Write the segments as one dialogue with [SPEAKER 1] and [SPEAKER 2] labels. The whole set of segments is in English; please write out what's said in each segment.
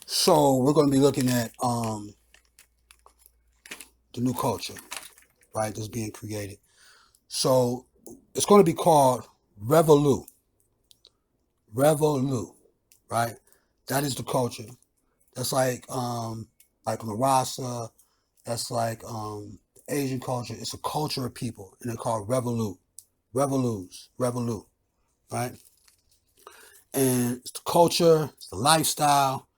[SPEAKER 1] So we're going to be looking at the new culture, right? That's being created. So it's going to be called REVOLOU. REVOLOU, right? That is the culture. That's like Larasa. That's like Asian culture. It's a culture of people, and they're called REVOLOU. REVOLOUs, REVOLOU, right? And it's the culture, it's the lifestyle,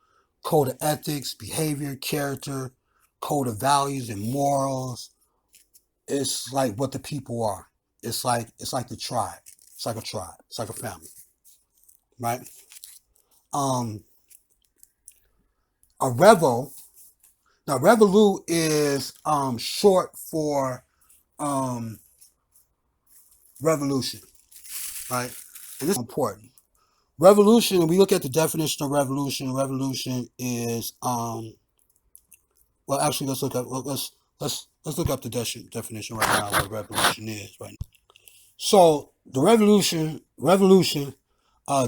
[SPEAKER 1] code of ethics, behavior, character, code of values and morals. It's like what the people are. It's like the tribe. It's like a tribe. It's like a family, right? Um, a revel. Now, revolute is short for um, revolution, right? And this is important. Revolution. When we look at the definition of revolution, revolution is well, actually, let's look up the definition right now. What revolution is right now. So the revolution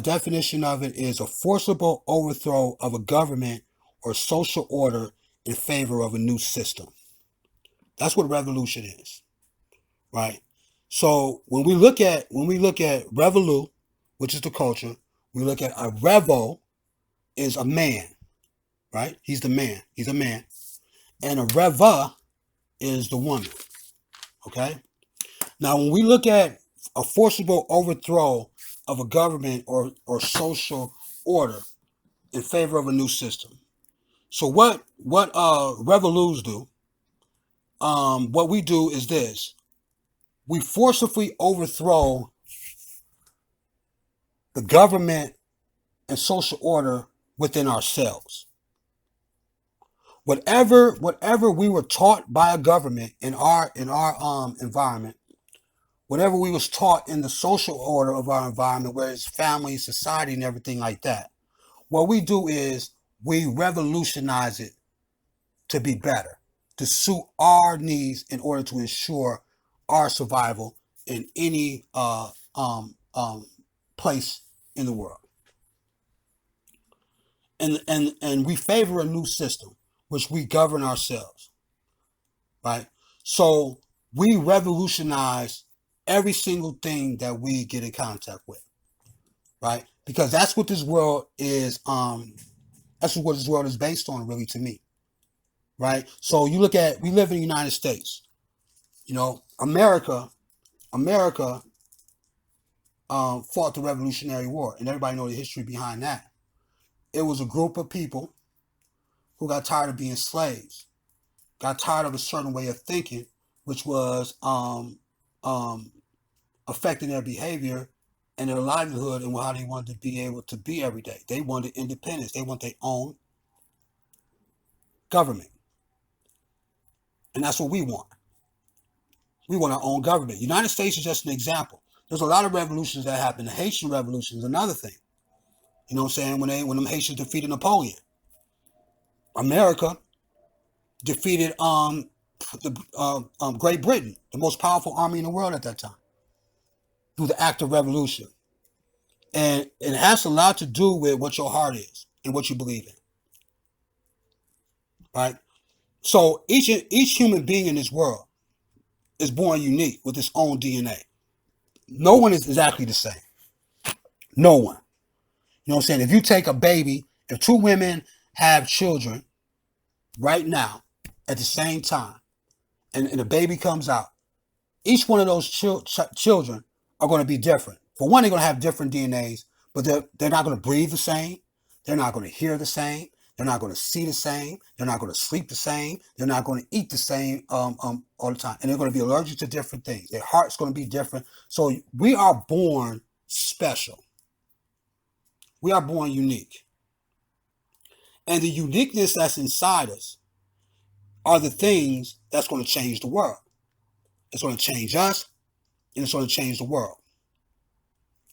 [SPEAKER 1] definition of it is a forcible overthrow of a government or social order in favor of a new system. That's what revolution is, right? So when we look at revolu, which is the culture, we look at a revo is a man, right? He's the man. He's a man, and a reva is the woman. Okay. Now, when we look at a forcible overthrow of a government or social order in favor of a new system. So what revolutions do? What we do is this: we forcibly overthrow the government and social order within ourselves. Whatever we were taught by a government in our environment, whatever we was taught in the social order of our environment, whether it's family, society, and everything like that, what we do is we revolutionize it to be better, to suit our needs in order to ensure our survival in any place in the world. And we favor a new system, which we govern ourselves, right? So we revolutionize every single thing that we get in contact with, right? Because that's what this world is. That's what this world is based on, really, to me, right? So you look at, we live in the United States. You know, America fought the Revolutionary War, and everybody knows the history behind that. It was a group of people who got tired of being slaves, got tired of a certain way of thinking, which was um, affecting their behavior and their livelihood and how they wanted to be able to be every day. They wanted independence. They want their own government, and that's what we want. We want our own government. The United States is just an example. There's a lot of revolutions that happened. The Haitian Revolution is another thing. You know what I'm saying? When them Haitians defeated Napoleon, America defeated Great Britain, the most powerful army in the world at that time, through the act of revolution. And it has a lot to do with what your heart is and what you believe in, right? So each human being in this world is born unique with its own DNA. No one is exactly the same. No one. You know what I'm saying? If you take a baby, if two women have children right now at the same time, and a baby comes out, each one of those children are going to be different. For one, they're going to have different DNAs, but they're not going to breathe the same. They're not going to hear the same. They're not going to see the same. They're not going to sleep the same. They're not going to eat the same all the time. And they're going to be allergic to different things. Their heart's going to be different. So we are born special. We are born unique. And the uniqueness that's inside us are the things that's going to change the world. It's going to change us, and it's going to change the world,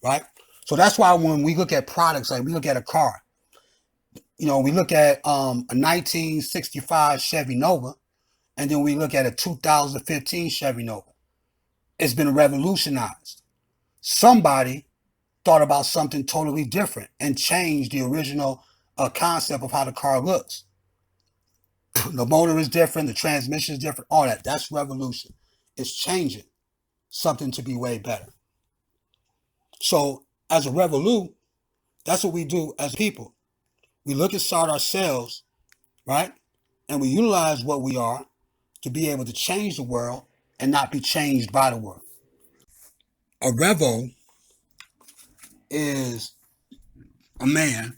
[SPEAKER 1] right? So that's why when we look at products, like we look at a car, you know, we look at a 1965 Chevy Nova, and then we look at a 2015 Chevy Nova. It's been revolutionized. Somebody thought about something totally different and changed the original a concept of how the car looks. The motor is different, the transmission is different, all that. That's revolution. It's changing something to be way better. So as a revolute, that's what we do as people. We look inside ourselves, right? And we utilize what we are to be able to change the world and not be changed by the world. A revo is a man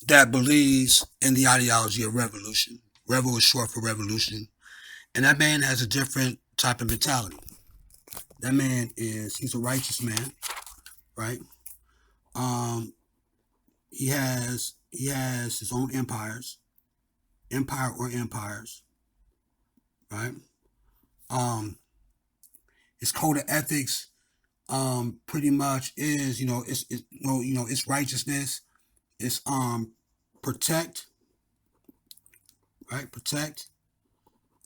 [SPEAKER 1] that believes in the ideology of revolution. Revo is short for revolution. And that man has a different type of mentality. That man he's a righteous man, right? Um, he has his own empire or empires, right? Um, his code of ethics, pretty much is, it's righteousness. It's protect, right? Protect,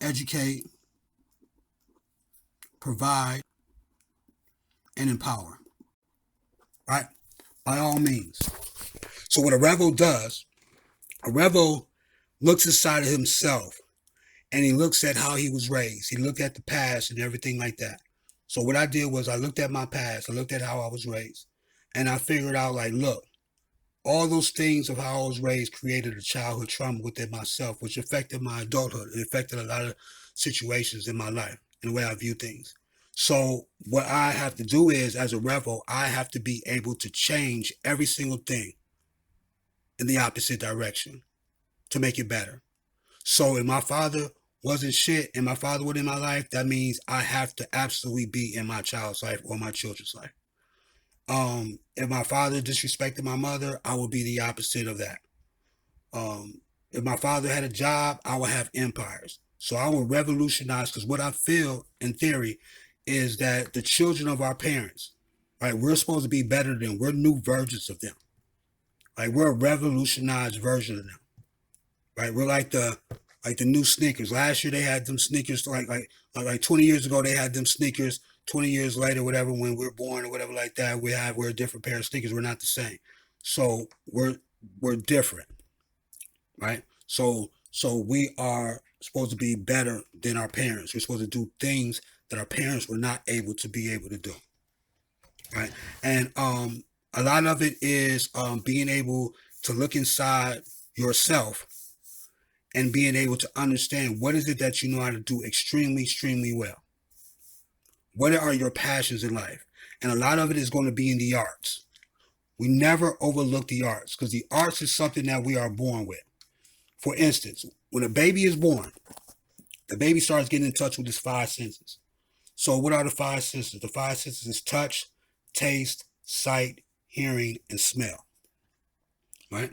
[SPEAKER 1] educate, provide, and empower, right? By all means. So what a revo does, a revo looks inside of himself and he looks at how he was raised. He looked at the past and everything like that. So what I did was I looked at my past, I looked at how I was raised, and I figured out, like, look, all those things of how I was raised created a childhood trauma within myself, which affected my adulthood. It affected a lot of situations in my life and the way I view things. So what I have to do is, as a revo, I have to be able to change every single thing in the opposite direction to make it better. So if my father wasn't shit and my father was in my life, that means I have to absolutely be in my child's life or my children's life. If my father disrespected my mother, I would be the opposite of that. If my father had a job, I would have empires. So I would revolutionize, because what I feel in theory is that the children of our parents, right, we're supposed to be better than them. We're new versions of them. Like, we're a revolutionized version of them. Right? We're like the new sneakers. Last year they had them sneakers, like 20 years ago they had them sneakers. 20 years later, whatever, when we're born or whatever like that, we're a different pair of sneakers. We're not the same. So we're different, right? So we are supposed to be better than our parents. We're supposed to do things that our parents were not able to do, right? And a lot of it is being able to look inside yourself and being able to understand what is it that you know how to do extremely, extremely well. What are your passions in life? And a lot of it is going to be in the arts. We never overlook the arts, because the arts is something that we are born with. For instance, when a baby is born, the baby starts getting in touch with his five senses. So what are the five senses? The five senses is touch, taste, sight, hearing, and smell, right?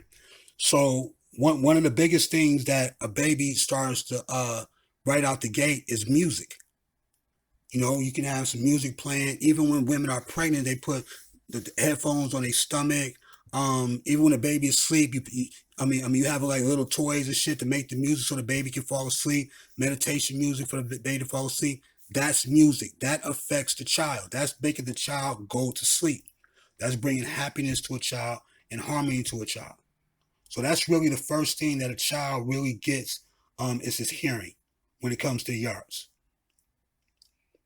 [SPEAKER 1] So one of the biggest things that a baby starts to right out the gate is music. You can have some music playing. Even when women are pregnant, they put the headphones on their stomach. Even when a baby is asleep, you have like little toys and shit to make the music so the baby can fall asleep. Meditation music for the baby to fall asleep. That's music. That affects the child. That's making the child go to sleep. That's bringing happiness to a child and harmony to a child. So that's really the first thing that a child really gets, is his hearing when it comes to the arts,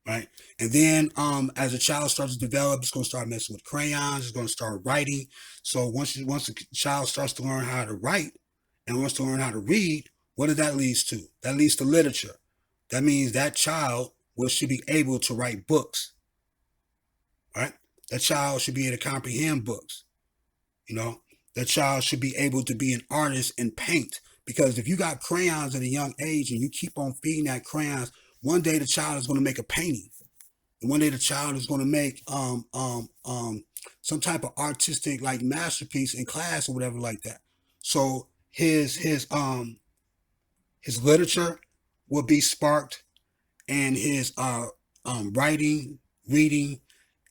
[SPEAKER 1] right? And then as a child starts to develop, it's going to start messing with crayons. It's going to start writing. So once the child starts to learn how to write and wants to learn how to read, what does that lead to? That leads to literature. That means that child should be able to write books, right? That child should be able to comprehend books. That child should be able to be an artist and paint. Because if you got crayons at a young age and you keep on feeding that crayons, one day the child is going to make a painting. And one day the child is going to make some type of artistic like masterpiece in class or whatever like that. So his literature will be sparked, and his writing, reading,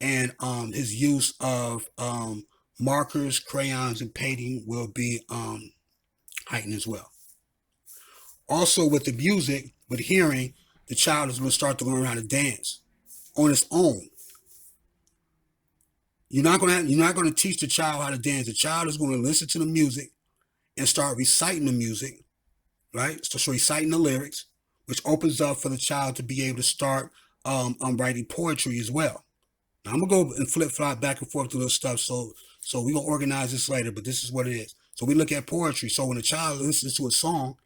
[SPEAKER 1] and his use of markers, crayons, and painting will be heightened as well. Also, with the music, with hearing, the child is going to start to learn how to dance on its own. You're not going to teach the child how to dance. The child is going to listen to the music and start reciting the music, right? So reciting the lyrics, which opens up for the child to be able to start writing poetry as well. Now, I'm gonna go and flip flop back and forth to this stuff. So we're gonna organize this later, but this is what it is. So we look at poetry. So when a child listens to a song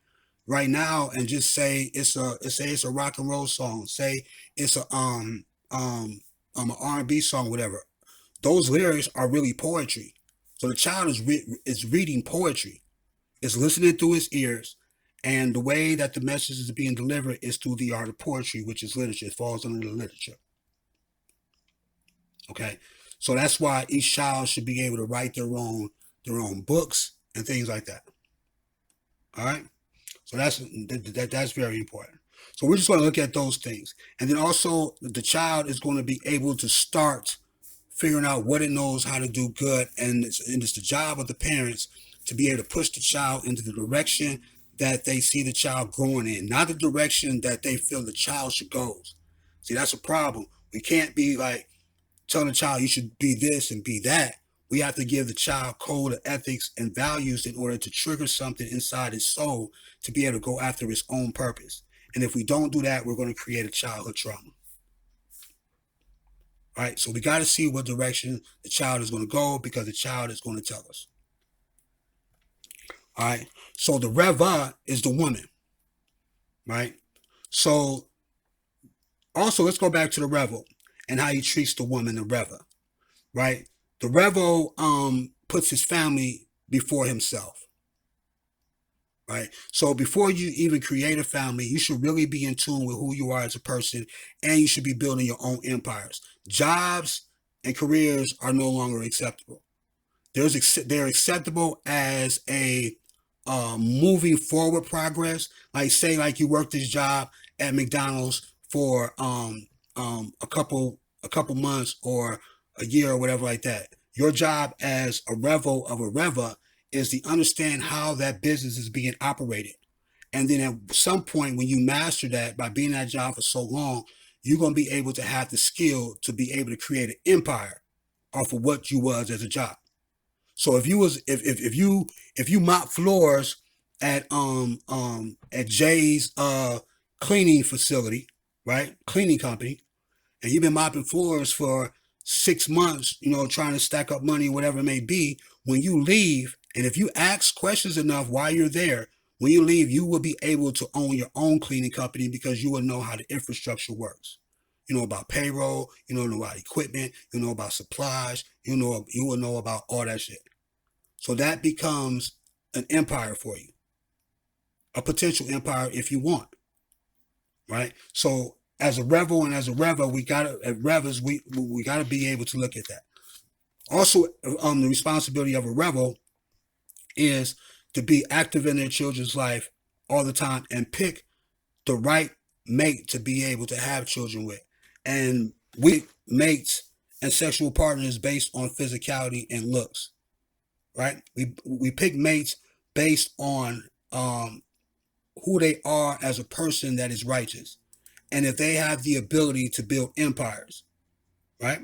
[SPEAKER 1] right now and just say it's a rock and roll song, say it's an R&B song, whatever. Those lyrics are really poetry. So the child is reading poetry, is listening through his ears, and the way that the message is being delivered is through the art of poetry, which is literature. It falls under the literature. Okay, so that's why each child should be able to write their own books and things like that. All right, so that's very important. So we're just going to look at those things, and then also the child is going to be able to start figuring out what it knows how to do good, and it's the job of the parents to be able to push the child into the direction that they see the child growing in, not the direction that they feel the child should go. See, that's a problem. We can't be like telling the child you should be this and be that. We have to give the child code of ethics and values in order to trigger something inside his soul to be able to go after his own purpose. And if we don't do that, we're going to create a childhood trauma. All right, so we got to see what direction the child is going to go, because the child is going to tell us. All right, so the reva is the woman, right? So also, let's go back to the revel and how he treats the woman, the reva, right? The revel puts his family before himself, right? So before you even create a family, you should really be in tune with who you are as a person, and you should be building your own empires. Jobs and careers are no longer acceptable. They're acceptable as a moving forward progress. Like say, like you work this job at McDonald's for a couple months or a year or whatever like that. Your job as a revel of a reva is to understand how that business is being operated. And then at some point, when you master that by being in that job for so long, you're going to be able to have the skill to be able to create an empire off of what you was as a job. So if you mop floors at Jay's cleaning facility, right? Cleaning company, and you've been mopping floors for 6 months, trying to stack up money, whatever it may be, when you leave, and if you ask questions enough while you're there, when you leave, you will be able to own your own cleaning company, because you will know how the infrastructure works. You know about payroll, you know about equipment, you know about supplies, you will know about all that shit. So that becomes an empire for you, a potential empire if you want, right? So as a revel and as a reva, we gotta be able to look at that. Also, the responsibility of a revel is to be active in their children's life all the time and pick the right mate to be able to have children with. And we mates and sexual partners based on physicality and looks, right? We pick mates based on who they are as a person that is righteous, and if they have the ability to build empires, right?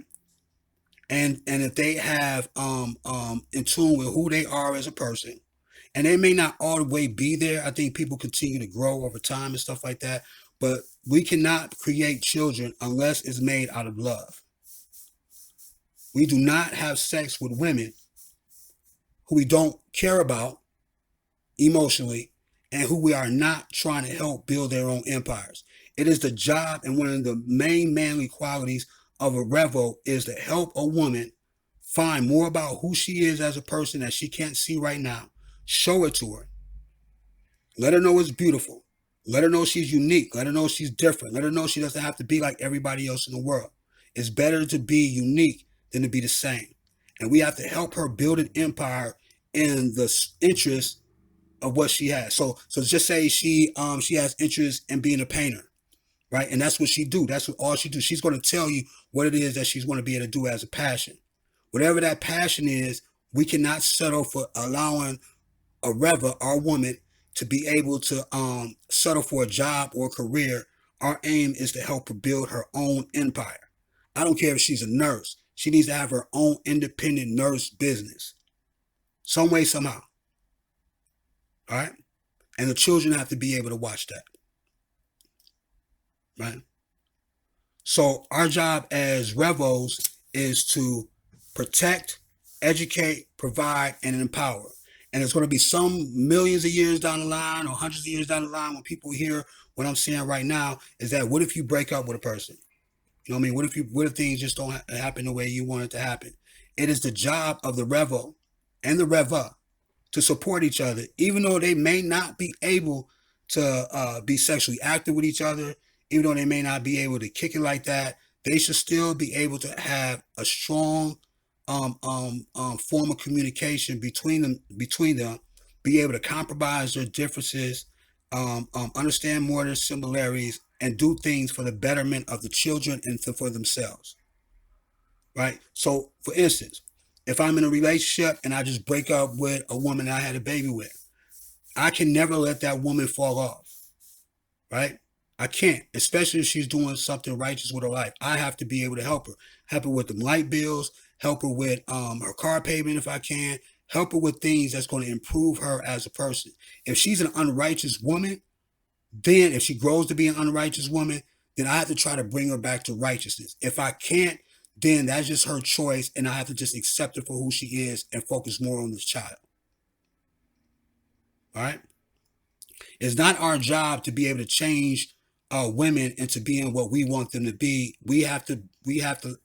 [SPEAKER 1] And if they have in tune with who they are as a person, and they may not all the way be there. I think people continue to grow over time and stuff like that, but we cannot create children unless it's made out of love. We do not have sex with women who we don't care about emotionally and who we are not trying to help build their own empires. It is the job, and one of the main manly qualities of a revel is to help a woman find more about who she is as a person that she can't see right now. Show it to her. Let her know it's beautiful. Let her know she's unique. Let her know she's different. Let her know she doesn't have to be like everybody else in the world. It's better to be unique than to be the same. And we have to help her build an empire in the interest of what she has. So just say she has interest in being a painter, right? And that's what she do. That's what all she do. She's going to tell you what it is that she's going to be able to do as a passion. Whatever that passion is, we cannot settle for allowing a reva, our woman, to be able to settle for a job or a career. Our aim is to help her build her own empire. I don't care if she's a nurse. She needs to have her own independent nurse business. Some way, somehow. All right. And the children have to be able to watch that. Right. So our job as Revos is to protect, educate, provide, and empower. And it's going to be some millions of years down the line or hundreds of years down the line when people hear what I'm saying right now is that what if you break up with a person? You know what I mean? What if things just don't happen the way you want it to happen? It is the job of the Revo and the Reva to support each other, even though they may not be able to be sexually active with each other, even though they may not be able to kick it like that. They should still be able to have a strong form of communication between them, be able to compromise their differences, understand more of their similarities, and do things for the betterment of the children and for themselves. Right? So, for instance, if I'm in a relationship and I just break up with a woman I had a baby with, I can never let that woman fall off. Right? I can't, especially if she's doing something righteous with her life. I have to be able to help her with them light bills, help her with her car payment if I can, help her with things that's going to improve her as a person. If she's an unrighteous woman, then if she grows to be an unrighteous woman, then I have to try to bring her back to righteousness. If I can't, then that's just her choice, and I have to just accept her for who she is and focus more on this child. All right? It's not our job to be able to change women into being what we want them to be. We have to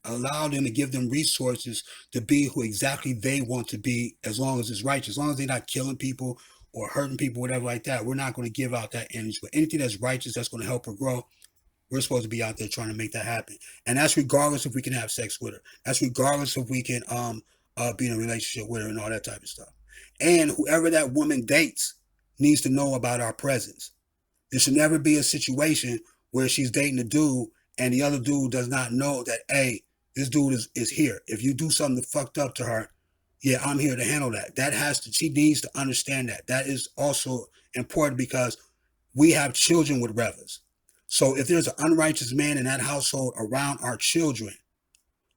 [SPEAKER 1] allow them to give them resources to be who exactly they want to be, as long as it's righteous, as long as they're not killing people or hurting people, whatever like that. We're not going to give out that energy. But anything that's righteous, that's going to help her grow, we're supposed to be out there trying to make that happen. And that's regardless if we can have sex with her. That's regardless if we can be in a relationship with her and all that type of stuff. And whoever that woman dates needs to know about our presence. There should never be a situation where she's dating a dude and the other dude does not know that, hey, this dude is here. If you do something fucked up to her, yeah, I'm here to handle that. She needs to understand that. That is also important because we have children with revers. So if there's an unrighteous man in that household around our children,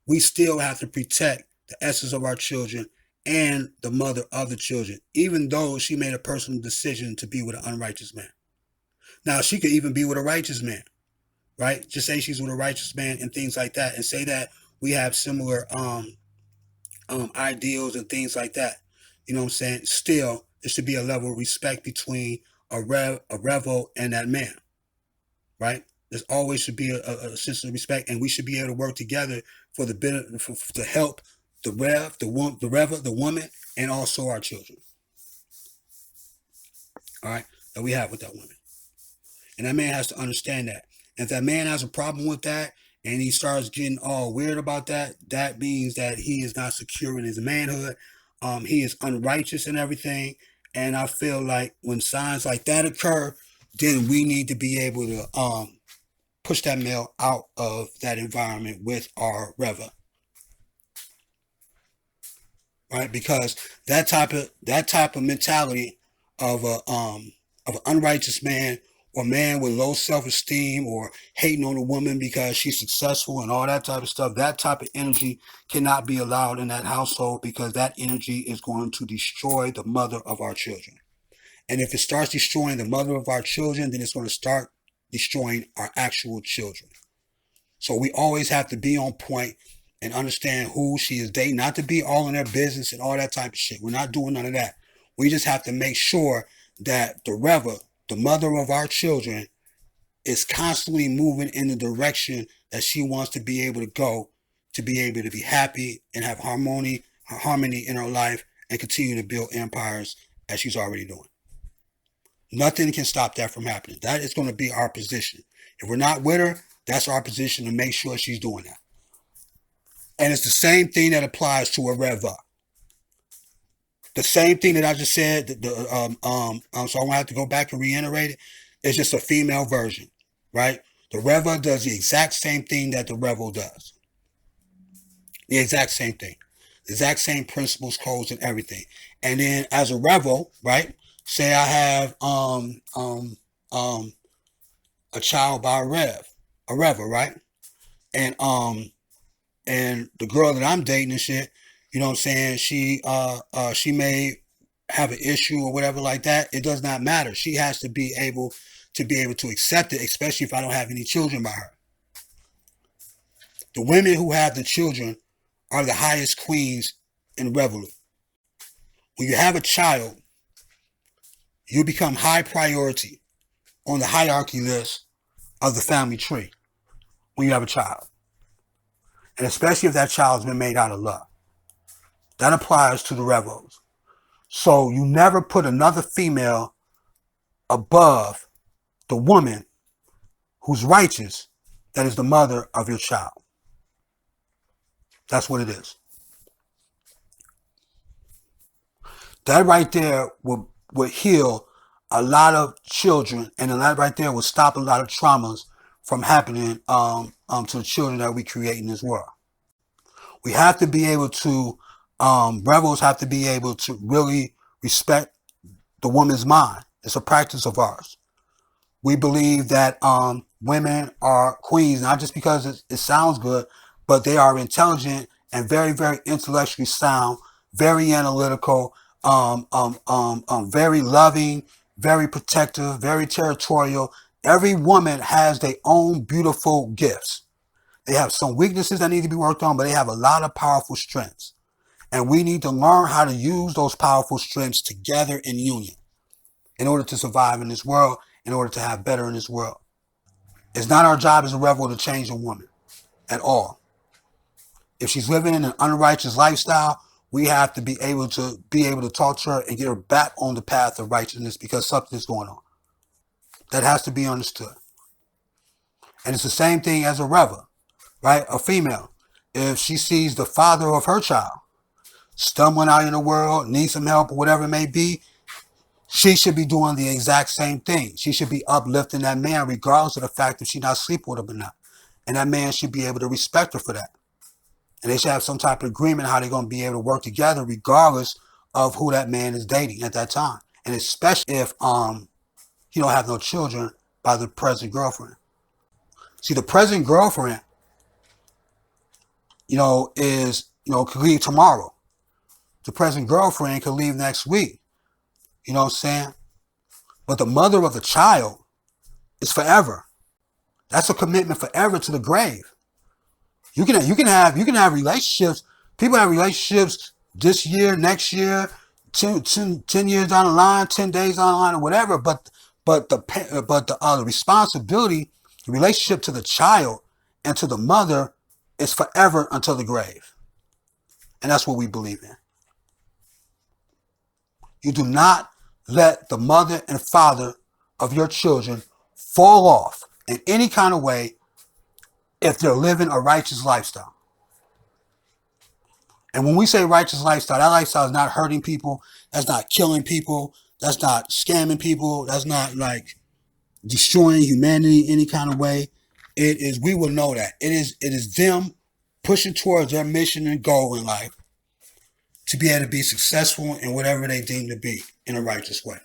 [SPEAKER 1] we still have to protect the essence of our children and the mother of the children, even though she made a personal decision to be with an unrighteous man. Now, she could even be with a righteous man, right? Just say she's with a righteous man and things like that, and say that we have similar ideals and things like that. You know what I'm saying? Still, there should be a level of respect between a revo and that man, right? There's always should be a sense of respect, and we should be able to work together for the benefit, to help the the woman, and also our children. All right, that we have with that woman, and that man has to understand that. And if that man has a problem with that, and he starts getting all weird about that, that means that he is not secure in his manhood. He is unrighteous and everything. And I feel like when signs like that occur, then we need to be able to push that male out of that environment with our Reva, right? Because that type of mentality of of an unrighteous man, or man with low self-esteem, or hating on a woman because she's successful and all that type of stuff, that type of energy cannot be allowed in that household, because that energy is going to destroy the mother of our children. And if it starts destroying the mother of our children, then it's going to start destroying our actual children. So we always have to be on point and understand who she is dating, not to be all in their business and all that type of shit. We're not doing none of that. We just have to make sure that the Reva, the mother of our children, is constantly moving in the direction that she wants to be able to go, to be able to be happy and have harmony in her life, and continue to build empires as she's already doing. Nothing can stop that from happening. That is going to be our position. If we're not with her, that's our position, to make sure she's doing that. And it's the same thing that applies to a Reva. The same thing that I just said. So I'm gonna have to go back and reiterate it. It's just a female version, right? The Reva does the exact same thing that the Revo does. The exact same thing. The exact same principles, codes, and everything. And then as a Revo, right? Say I have a child by a Reva, right? And and the girl that I'm dating and shit, you know what I'm saying? She made have an issue or whatever like that, it does not matter. She has to be able to accept it, especially if I don't have any children by her. The women who have the children are the highest queens in REVOLOU. When you have a child, you become high priority on the hierarchy list of the family tree when you have a child. And especially if that child's been made out of love. That applies to the REVOs. So you never put another female above the woman who's righteous, that is the mother of your child. That's what it is. That right there would heal a lot of children, and that right there will stop a lot of traumas from happening to the children that we create in this world. We have to be able to, rebels have to be able to really respect the woman's mind. It's a practice of ours. We believe that women are queens, not just because it sounds good, but they are intelligent and very, very intellectually sound, very analytical, very loving, very protective, very territorial. Every woman has their own beautiful gifts. They have some weaknesses that need to be worked on, but they have a lot of powerful strengths. And we need to learn how to use those powerful strengths together in union in order to survive in this world, in order to have better in this world. It's not our job as a rebel to change a woman at all. If she's living in an unrighteous lifestyle, we have to be able to talk to her and get her back on the path of righteousness, because something's going on. That has to be understood. And it's the same thing as a rebel, right? A female. If she sees the father of her child stumbling out in the world, needs some help or whatever it may be, she should be doing the exact same thing. She should be uplifting that man regardless of the fact that she's not sleeping with him or not. And that man should be able to respect her for that. And they should have some type of agreement how they're going to be able to work together regardless of who that man is dating at that time. And especially if he don't have no children by the present girlfriend. See, the present girlfriend, could leave tomorrow. The present girlfriend could leave next week. You know what I'm saying? But the mother of the child is forever. That's a commitment forever to the grave. You can have relationships. People have relationships this year, next year, 10 years down the line, 10 days down the line, or whatever. But the responsibility, the relationship to the child and to the mother is forever until the grave. And that's what we believe in. You do not let the mother and father of your children fall off in any kind of way if they're living a righteous lifestyle. And when we say righteous lifestyle, that lifestyle is not hurting people. That's not killing people. That's not scamming people. That's not like destroying humanity in any kind of way. It is, we will know that. It is them pushing towards their mission and goal in life to be able to be successful in whatever they deem to be in a righteous way.